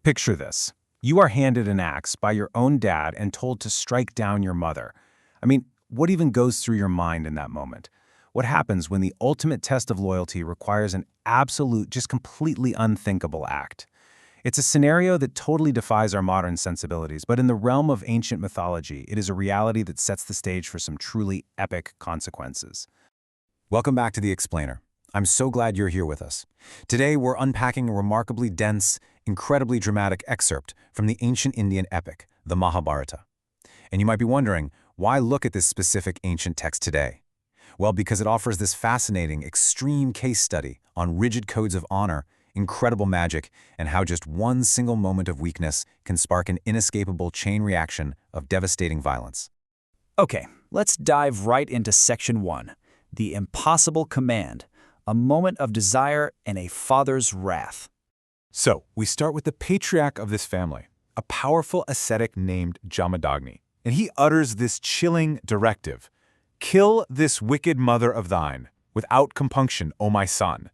Picture this. You are handed an axe by your own dad and told to strike down your mother. What even goes through your mind in that moment? What happens when the ultimate test of loyalty requires an absolute, just completely unthinkable act? It's a scenario that totally defies our modern sensibilities, but in the realm of ancient mythology, it is a reality that sets the stage for some truly epic consequences. Welcome back to The Explainer. I'm so glad you're here with us. Today, we're unpacking a remarkably dense, incredibly dramatic excerpt from the ancient Indian epic, the Mahabharata. And you might be wondering, why look at this specific ancient text today? Well, because it offers this fascinating, extreme case study on rigid codes of honor, incredible magic, and how just one single moment of weakness can spark an inescapable chain reaction of devastating violence. Okay, let's dive right into Section 1, the impossible command, a moment of desire and a father's wrath. So, we start with the patriarch of this family, a powerful ascetic named Jamadagni, and he utters this chilling directive: "Kill this wicked mother of thine, without compunction, O my son."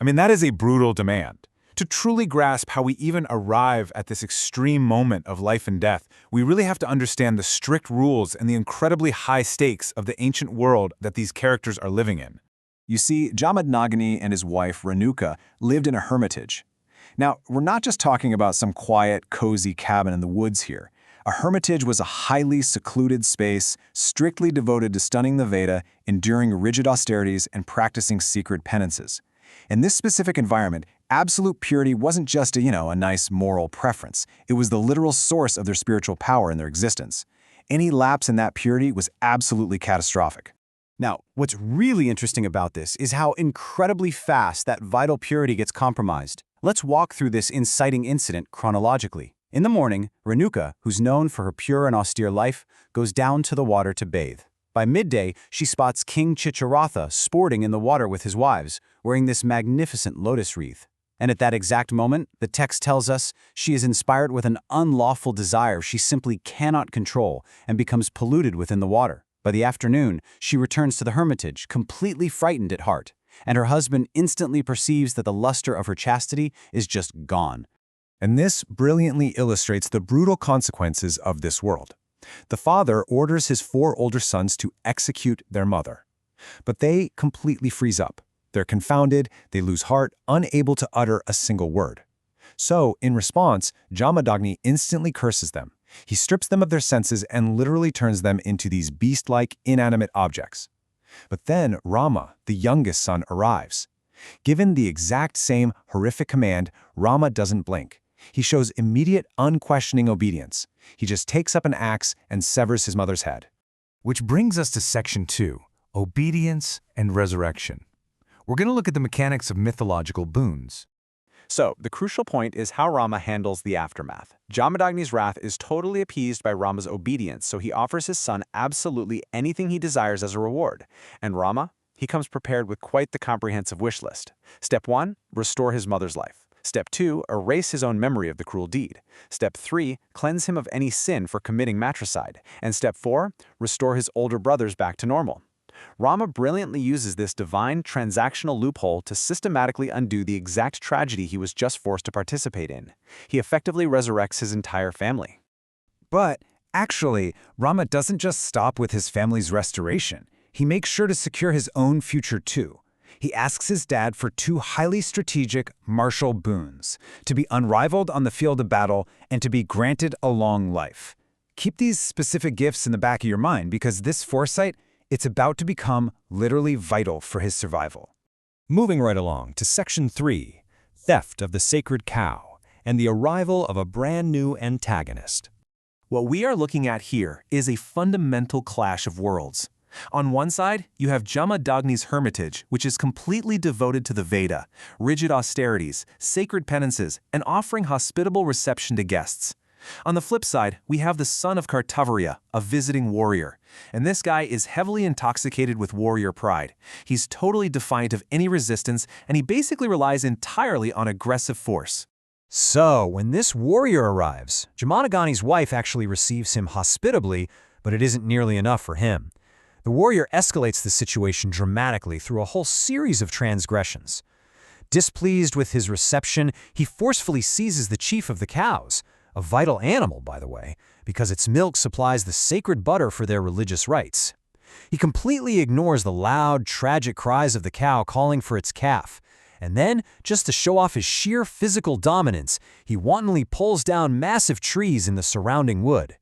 That is a brutal demand. To truly grasp how we even arrive at this extreme moment of life and death, we really have to understand the strict rules and the incredibly high stakes of the ancient world that these characters are living in. You see, Jamadagni and his wife, Renuka, lived in a hermitage. Now, we're not just talking about some quiet, cozy cabin in the woods here. A hermitage was a highly secluded space, strictly devoted to stunning the Veda, enduring rigid austerities, and practicing secret penances. In this specific environment, absolute purity wasn't just a nice moral preference. It was the literal source of their spiritual power in their existence. Any lapse in that purity was absolutely catastrophic. Now, what's really interesting about this is how incredibly fast that vital purity gets compromised. Let's walk through this inciting incident chronologically. In the morning, Renuka, who's known for her pure and austere life, goes down to the water to bathe. By midday, she spots King Chitraratha sporting in the water with his wives, wearing this magnificent lotus wreath. And at that exact moment, the text tells us she is inspired with an unlawful desire she simply cannot control and becomes polluted within the water. By the afternoon, she returns to the hermitage, completely frightened at heart, and her husband instantly perceives that the luster of her chastity is just gone. And this brilliantly illustrates the brutal consequences of this world. The father orders his 4 older sons to execute their mother. But they completely freeze up. They're confounded, they lose heart, unable to utter a single word. So, in response, Jamadagni instantly curses them. He strips them of their senses and literally turns them into these beast-like, inanimate objects. But then Rama, the youngest son, arrives. Given the exact same horrific command, Rama doesn't blink. He shows immediate, unquestioning obedience. He just takes up an axe and severs his mother's head. Which brings us to Section 2, Obedience and Resurrection. We're going to look at the mechanics of mythological boons. So, the crucial point is how Rama handles the aftermath. Jamadagni's wrath is totally appeased by Rama's obedience, so he offers his son absolutely anything he desires as a reward. And Rama, he comes prepared with quite the comprehensive wish list. Step 1, restore his mother's life. Step 2, erase his own memory of the cruel deed. Step 3, cleanse him of any sin for committing matricide. And Step 4, restore his older brothers back to normal. Rama brilliantly uses this divine transactional loophole to systematically undo the exact tragedy he was just forced to participate in. He effectively resurrects his entire family. But, actually, Rama doesn't just stop with his family's restoration. He makes sure to secure his own future too. He asks his dad for 2 highly strategic martial boons: to be unrivaled on the field of battle and to be granted a long life. Keep these specific gifts in the back of your mind because this foresight, it's about to become literally vital for his survival. Moving right along to Section 3, Theft of the Sacred Cow and the Arrival of a Brand New Antagonist. What we are looking at here is a fundamental clash of worlds. On one side, you have Jamadagni's hermitage, which is completely devoted to the Veda, rigid austerities, sacred penances, and offering hospitable reception to guests. On the flip side, we have the son of Kartavirya, a visiting warrior. And this guy is heavily intoxicated with warrior pride. He's totally defiant of any resistance, and he basically relies entirely on aggressive force. So, when this warrior arrives, Jamadagni's wife actually receives him hospitably, but it isn't nearly enough for him. The warrior escalates the situation dramatically through a whole series of transgressions. Displeased with his reception, he forcefully seizes the chief of the cows, a vital animal, by the way, because its milk supplies the sacred butter for their religious rites. He completely ignores the loud, tragic cries of the cow calling for its calf, and then, just to show off his sheer physical dominance, he wantonly pulls down massive trees in the surrounding wood.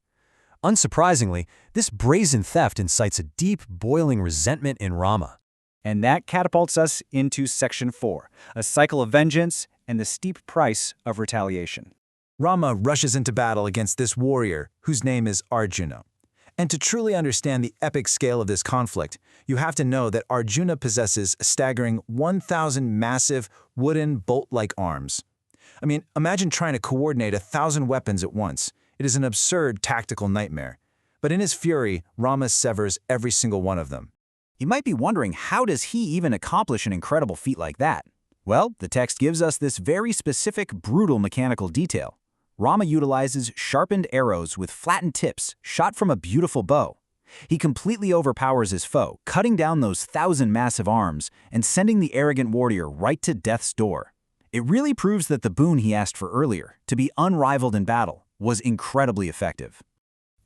Unsurprisingly, this brazen theft incites a deep, boiling resentment in Rama. And that catapults us into Section 4, a cycle of vengeance and the steep price of retaliation. Rama rushes into battle against this warrior, whose name is Arjuna. And to truly understand the epic scale of this conflict, you have to know that Arjuna possesses a staggering 1,000 massive, wooden, bolt-like arms. I mean, imagine trying to coordinate 1,000 weapons at once. It is an absurd tactical nightmare. But in his fury, Rama severs every single one of them. You might be wondering, how does he even accomplish an incredible feat like that? Well, the text gives us this very specific, brutal mechanical detail. Rama utilizes sharpened arrows with flattened tips shot from a beautiful bow. He completely overpowers his foe, cutting down those 1,000 massive arms and sending the arrogant warrior right to death's door. It really proves that the boon he asked for earlier, to be unrivaled in battle, was incredibly effective.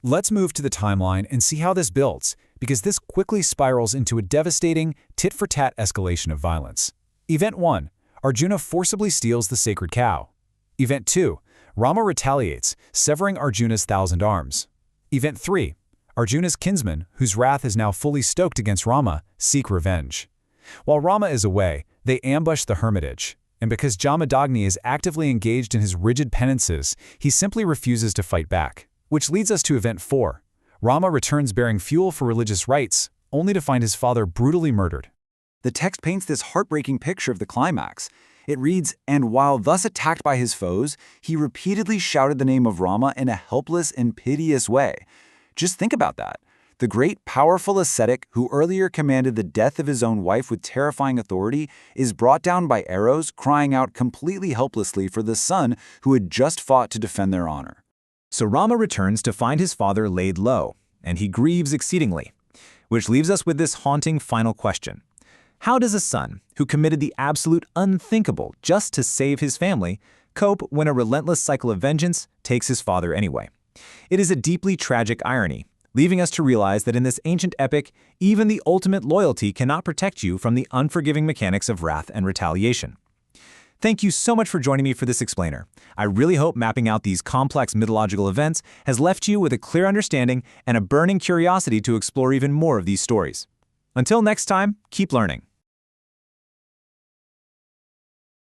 Let's move to the timeline and see how this builds, because this quickly spirals into a devastating, tit-for-tat escalation of violence. Event 1. Arjuna forcibly steals the sacred cow. Event 2. Rama retaliates, severing Arjuna's 1,000 arms. Event 3. Arjuna's kinsmen, whose wrath is now fully stoked against Rama, seek revenge. While Rama is away, they ambush the hermitage, and because Jamadagni is actively engaged in his rigid penances, he simply refuses to fight back. Which leads us to Event 4. Rama returns bearing fuel for religious rites, only to find his father brutally murdered. The text paints this heartbreaking picture of the climax. It reads, "And while thus attacked by his foes, he repeatedly shouted the name of Rama in a helpless and piteous way." Just think about that. The great, powerful ascetic who earlier commanded the death of his own wife with terrifying authority is brought down by arrows, crying out completely helplessly for the son who had just fought to defend their honor. So Rama returns to find his father laid low, and he grieves exceedingly. Which leaves us with this haunting final question. How does a son, who committed the absolute unthinkable just to save his family, cope when a relentless cycle of vengeance takes his father anyway? It is a deeply tragic irony, leaving us to realize that in this ancient epic, even the ultimate loyalty cannot protect you from the unforgiving mechanics of wrath and retaliation. Thank you so much for joining me for this explainer. I really hope mapping out these complex mythological events has left you with a clear understanding and a burning curiosity to explore even more of these stories. Until next time, keep learning.